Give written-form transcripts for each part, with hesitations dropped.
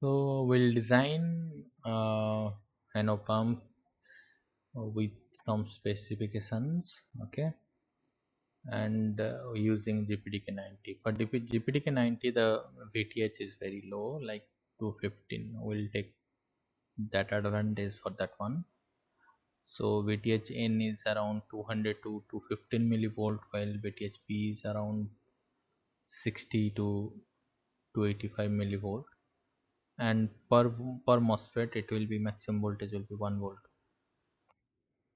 So we'll design an OpAmp with some specifications, okay, and using GPDK90. For GPDK90, the VTH is very low, like 215. We'll take that advantage for that one. So VTH N is around 200 to 215 millivolt, while VTH P is around 60 to 285 millivolt. And per MOSFET, it will be maximum voltage will be 1 volt.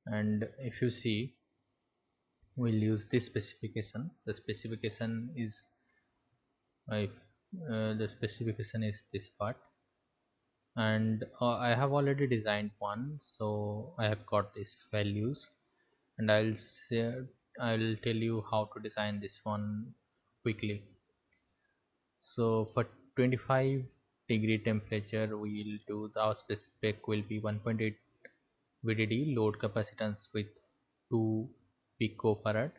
And if you see, we'll use this specification. The specification is if the specification is this part, and I have already designed one, so I have got these values, and I'll tell you how to design this one quickly. So for 25-degree temperature, we'll do our spec will be 1.8 VDD load capacitance with 2 picofarad,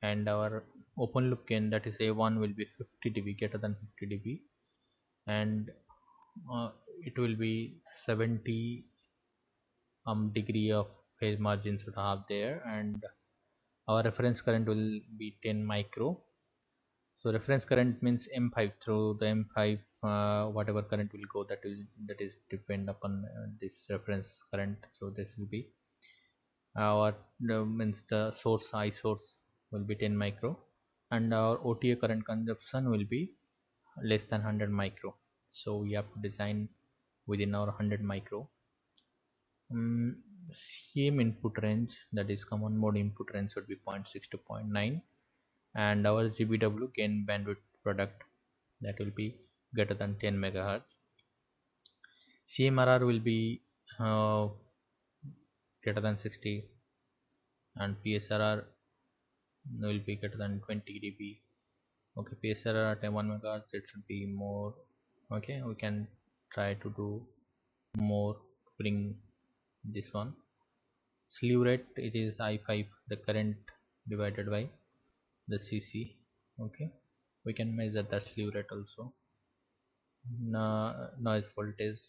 and our open loop gain, that is A1, will be 50 dB, greater than 50 dB, and uh, it will be 70 degree of phase margin should have there, and our reference current will be 10 micro. So reference current means M5. Through the M5, whatever current will go, that is depend upon this reference current. So this will be our means the source I source will be 10 micro, and our OTA current consumption will be less than 100 micro. So we have to design within our 100 micro. Same input range, that is common mode input range, should be 0.6 to 0.9, and our GBW gain bandwidth product, that will be greater than 10 megahertz. CMRR will be greater than 60, and PSRR will be greater than 20 dB. Okay, PSRR at 1 megahertz, it should be more. Okay, we can try to do more to bring this one. Slew rate, it is I5, the current divided by the CC. Okay, we can measure the slew rate also. Noise voltage,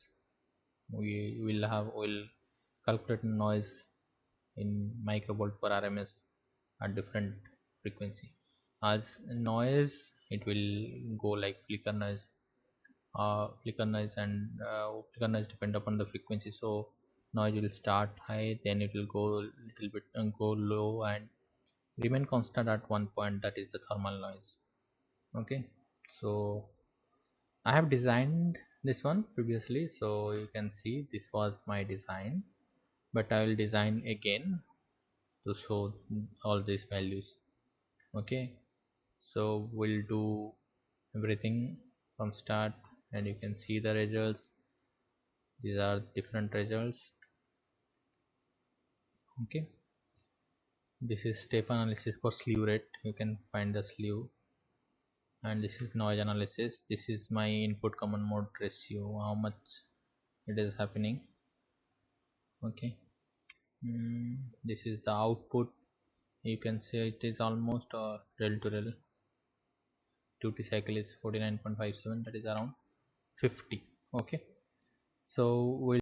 we'll calculate noise in microvolt per RMS at different frequency. As noise, it will go like flicker noise, flicker noise depend upon the frequency. So noise will start high, then it will go little bit and go low and remain constant at one point, that is the thermal noise. Okay, so I have designed this one previously, so you can see this was my design, but I will design again to show all these values. Okay, so we'll do everything from start, and you can see the results. These are different results. Okay, this is step analysis for slew rate. You can find the slew, and this is noise analysis. This is my input common mode ratio, how much it is happening. Okay, this is the output. You can say it is almost rel to rel. Duty cycle is 49.57, that is around 50. Okay, so we'll